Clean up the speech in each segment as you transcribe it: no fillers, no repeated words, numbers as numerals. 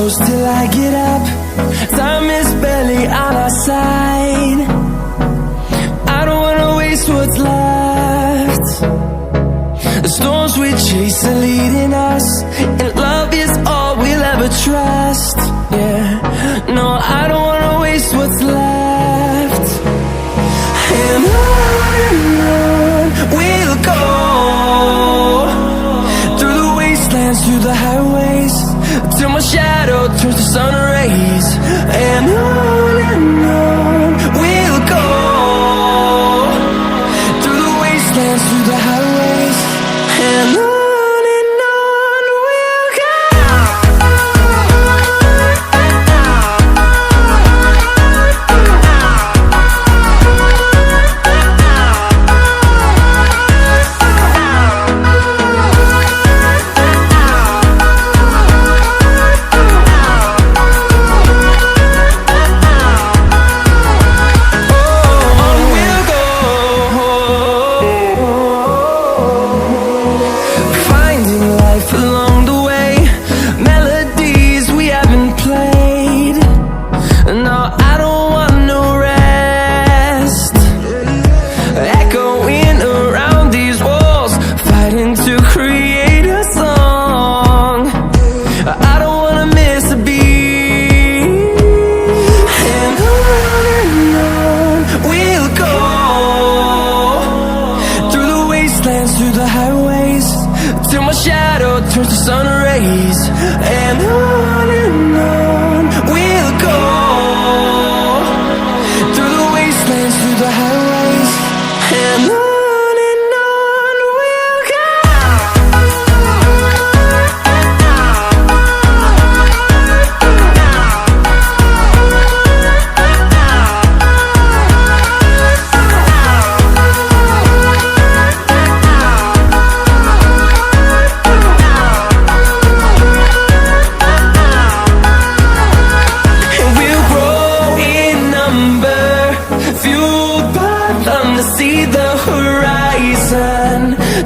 close till I get up. Time is barely on our side. I don't wanna waste what's left. The storms we chase are leading us, and love is all we'll ever trust. Yeah, no, I don't wanna waste what's left. And on we'll go, through the wastelands, through the highways, till my shadow turns to sun rays. And on we'll go, through the wastelands, through the highways, and on we'll go. Through the highways, till my shadow turns to sun rays. And on we'll go, through the wastelands, through the highways, and on we'll go. See the horizon,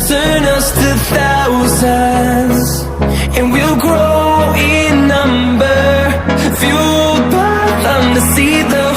turn us to thousands, and we'll grow in number, fueled by them to see the